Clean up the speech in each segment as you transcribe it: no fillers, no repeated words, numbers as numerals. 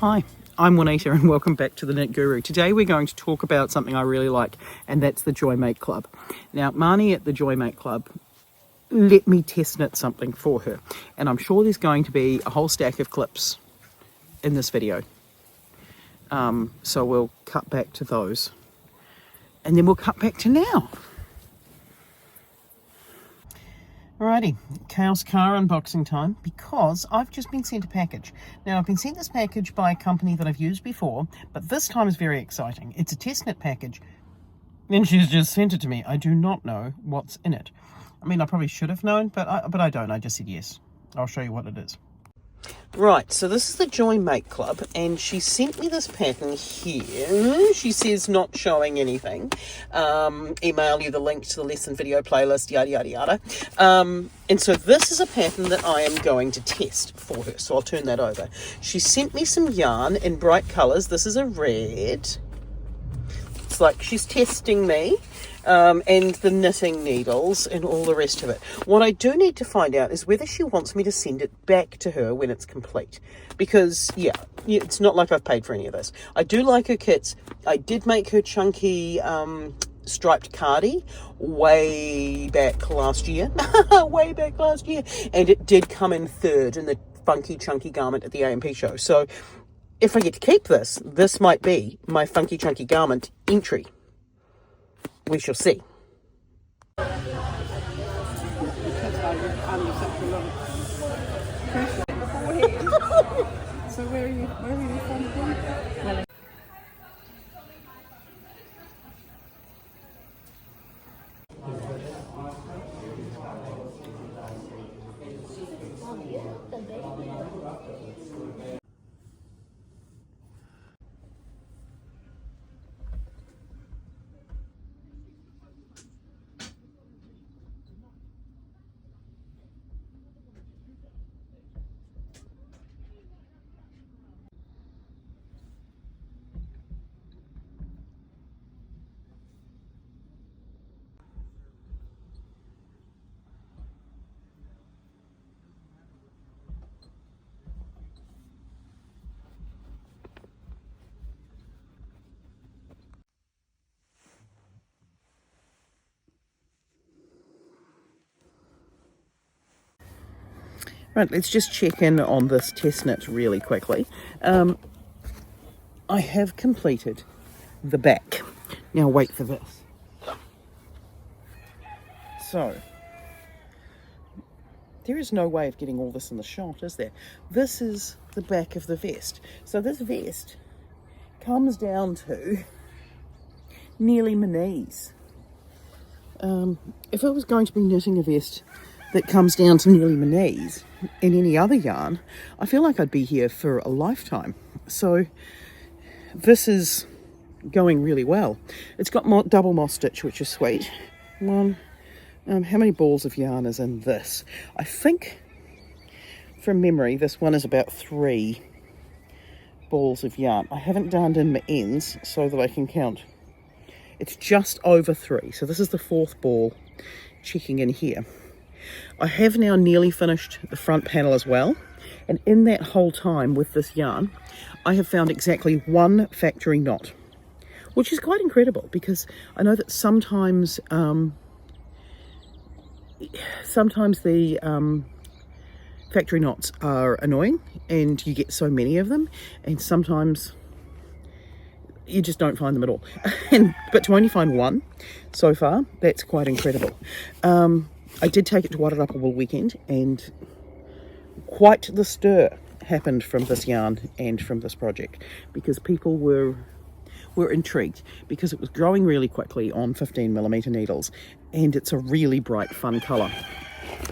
Hi, I'm Juanita and welcome back to the Knit Guru. Today we're going to talk about something I really like, and that's the Joy Make Club. Now, Marnie at the Joy Make Club let me test knit something for her, and I'm sure there's going to be a whole stack of clips in this video. So we'll cut back to those, and then we'll cut back to now. Alrighty, Chaos Car unboxing time, because I've just been sent a package. Now, I've been sent this package by a company that I've used before, but this time is very exciting. It's a test knit package, and she's just sent it to me. I do not know what's in it. I mean, I probably should have known, but I don't. I just said yes. I'll show you what it is. Right, so this is the Joy Make Club, and she sent me this pattern here. She says not showing anything. Email you the link to the lesson video playlist, yada, yada, yada. And so this is a pattern that I am going to test for her, so I'll turn that over. She sent me some yarn in bright colours. This is a red. It's like she's testing me. And the knitting needles and all the rest of it. What I do need to find out is whether she wants me to send it back to her when it's complete. Because, yeah, it's not like I've paid for any of this. I do like her kits. I did make her chunky striped cardie way back last year. Way back last year. And it did come in third in the funky chunky garment at the AMP show. So if I get to keep this, this might be my funky chunky garment entry. We shall see. So where are you from again? Right, let's just check in on this test knit really quickly. I have completed the back. Now wait for this. So, there is no way of getting all this in the shot, is there? This is the back of the vest. So this vest comes down to nearly my knees. If I was going to be knitting a vest that comes down to nearly my knees in any other yarn, I feel like I'd be here for a lifetime. So this is going really well. It's got double moss stitch, which is sweet. How many balls of yarn is in this? I think from memory this one is about 3 balls of yarn. I haven't darned in my ends so that I can count. It's just over 3, so this is the 4th ball checking in here. I have now nearly finished the front panel as well, and in that whole time with this yarn I have found exactly 1 factory knot, which is quite incredible, because I know that sometimes the factory knots are annoying and you get so many of them, and sometimes you just don't find them at all. But to only find 1 so far, that's quite incredible. I did take it to Water Up all weekend, and quite the stir happened from this yarn and from this project, because people were intrigued, because it was growing really quickly on 15mm needles, and it's a really bright, fun colour.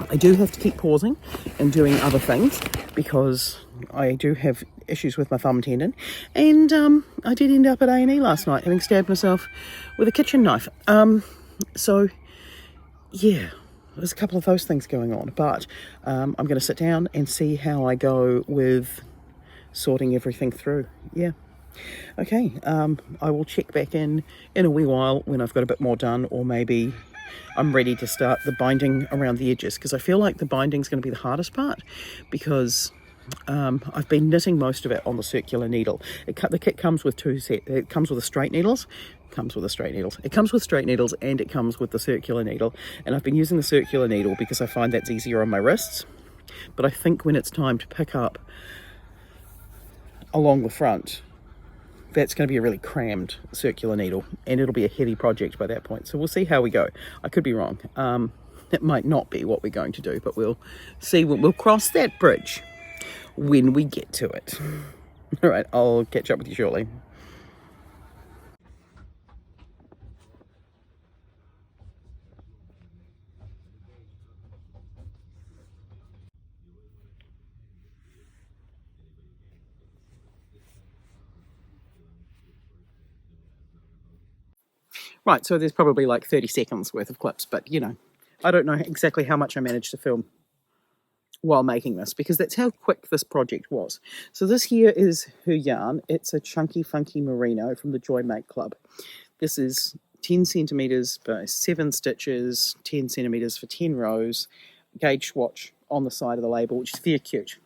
I do have to keep pausing and doing other things, because I do have issues with my thumb tendon, and I did end up at A&E last night having stabbed myself with a kitchen knife. So yeah, there's a couple of those things going on, but I'm going to sit down and see how I go with sorting everything through. Yeah. Okay, I will check back in a wee while when I've got a bit more done, or maybe I'm ready to start the binding around the edges, because I feel like the binding is going to be the hardest part, because I've been knitting most of it on the circular needle. The kit comes with two sets. It comes with the straight needles. It comes with straight needles, and it comes with the circular needle. And I've been using the circular needle because I find that's easier on my wrists. But I think when it's time to pick up along the front, that's going to be a really crammed circular needle, and it'll be a heavy project by that point. So we'll see how we go. I could be wrong. It might not be what we're going to do, but we'll see. We'll cross that bridge when we get to it. All right, I'll catch up with you shortly. Right, so there's probably like 30 seconds worth of clips, but you know, I don't know exactly how much I managed to film while making this, because that's how quick this project was. So this here is her yarn. It's a chunky funky merino from the Joy Make Club. This is 10 centimeters by 7 stitches, 10 centimeters for 10 rows, gauge swatch on the side of the label, which is very cute.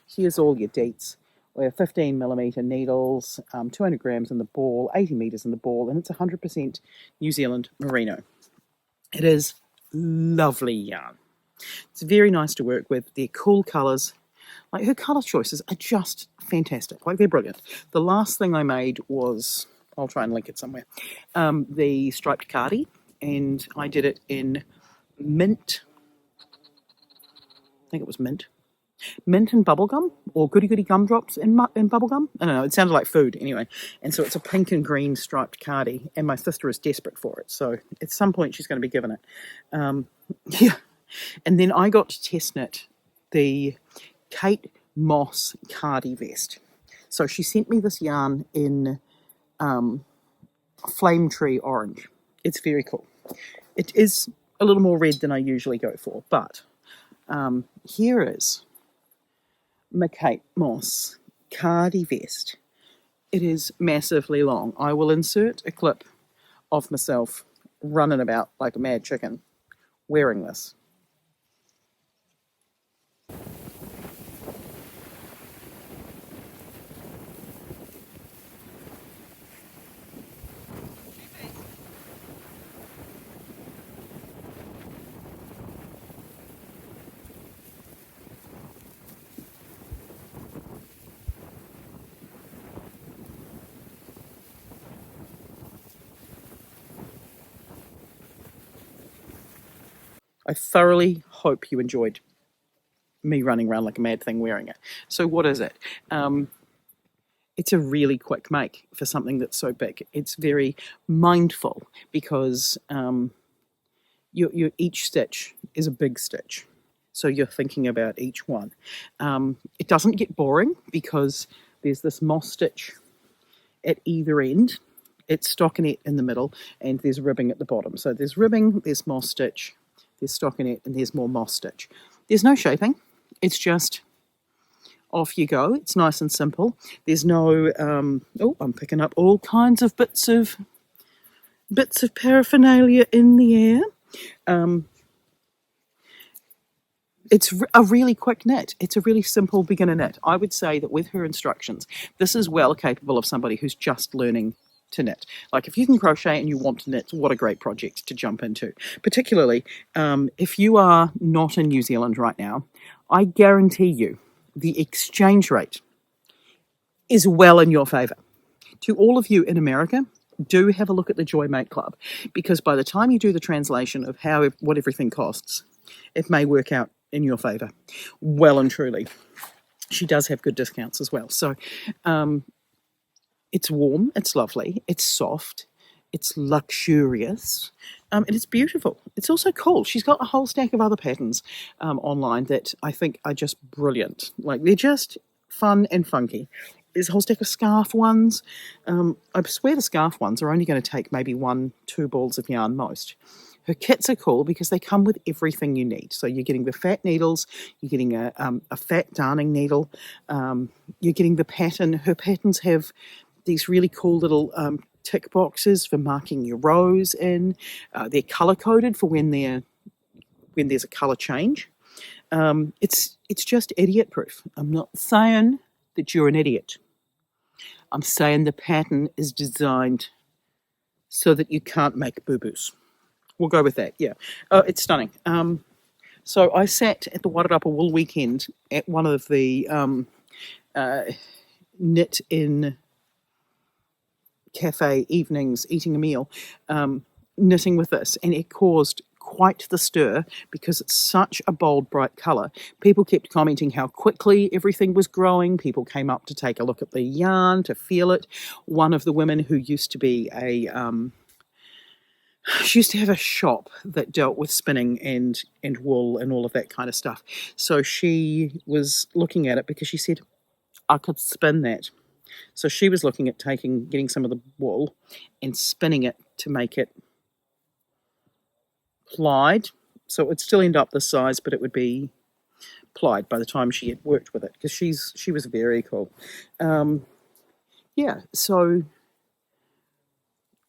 Here's all your dates. We have 15 millimeter needles, 200 grams in the ball, 80 meters in the ball, and it's 100% New Zealand merino. It is lovely yarn. It's very nice to work with. They're cool colours. Like, her colour choices are just fantastic. Like, they're brilliant. The last thing I made was, I'll try and link it somewhere, the striped cardi, and I did it in mint. I think it was mint and bubblegum, or goody goody gumdrops in bubblegum. I don't know, it sounded like food anyway. And so it's a pink and green striped cardi, and my sister is desperate for it. So at some point she's going to be given it. Yeah. And then I got to test knit the Kate Moss cardi vest. So she sent me this yarn in Flame Tree Orange. It's very cool. It is a little more red than I usually go for, but here is my Kate Moss cardi vest. It is massively long. I will insert a clip of myself running about like a mad chicken wearing this. I thoroughly hope you enjoyed me running around like a mad thing wearing it. So what is it? It's a really quick make for something that's so big. It's very mindful because each stitch is a big stitch. So you're thinking about each one. It doesn't get boring because there's this moss stitch at either end. It's stockinette in the middle, and there's ribbing at the bottom. So there's ribbing, there's moss stitch, there's stockinette, and there's more moss stitch. There's no shaping. It's just off you go. It's nice and simple. There's no, I'm picking up all kinds of bits of paraphernalia in the air. It's a really quick knit. It's a really simple beginner knit. I would say that with her instructions, this is well capable of somebody who's just learning to knit. Like, if you can crochet and you want to knit, what a great project to jump into. Particularly if you are not in New Zealand right now, I guarantee you the exchange rate is well in your favour. To all of you in America, do have a look at the Joy Make Club, because by the time you do the translation of what everything costs, it may work out in your favour. Well and truly. She does have good discounts as well. So it's warm, it's lovely, it's soft, it's luxurious, and it's beautiful. It's also cool. She's got a whole stack of other patterns online that I think are just brilliant. Like, they're just fun and funky. There's a whole stack of scarf ones. I swear the scarf ones are only going to take maybe 1-2 balls of yarn most. Her kits are cool because they come with everything you need. So you're getting the fat needles, you're getting a fat darning needle, you're getting the pattern. Her patterns have these really cool little tick boxes for marking your rows in. They're color coded for when there's a color change. It's just idiot proof. I'm not saying that you're an idiot. I'm saying the pattern is designed so that you can't make boo-boos. We'll go with that, yeah. It's stunning. So I sat at the Wairarapa Wool Weekend at one of the knit-in cafe evenings, eating a meal, knitting with this, and it caused quite the stir because it's such a bold, bright colour. People kept commenting how quickly everything was growing. People came up to take a look at the yarn, to feel it. One of the women who used to be she used to have a shop that dealt with spinning and wool and all of that kind of stuff. So she was looking at it because she said, I could spin that. So she was looking at getting some of the wool and spinning it to make it plied. So it would still end up this size, but it would be plied by the time she had worked with it, because she was very cool. Yeah, so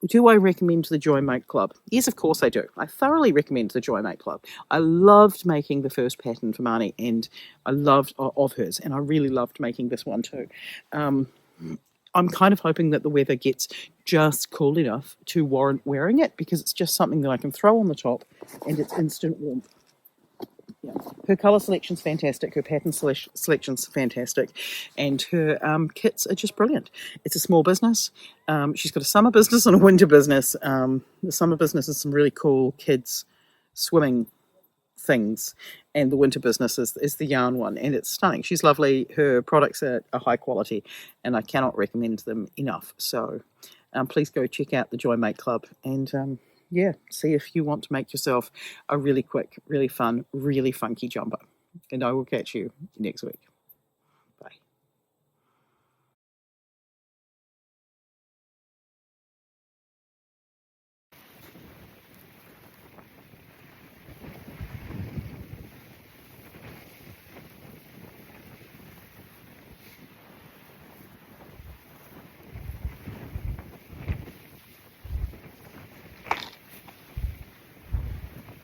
do I recommend the Joy Make Club? Yes, of course I do. I thoroughly recommend the Joy Make Club. I loved making the first pattern for Marnie, and I loved of hers, and I really loved making this one too. I'm kind of hoping that the weather gets just cool enough to warrant wearing it, because it's just something that I can throw on the top and it's instant warmth. Yeah. Her colour selection's fantastic, her pattern selection's fantastic, and her kits are just brilliant. It's a small business. She's got a summer business and a winter business. The summer business is some really cool kids swimming things, and the winter business is the yarn one, and it's stunning. She's lovely. Her products are high quality, and I cannot recommend them enough. So please go check out the Joy Make Club, and yeah, see if you want to make yourself a really quick, really fun, really funky jumper. And I will catch you next week.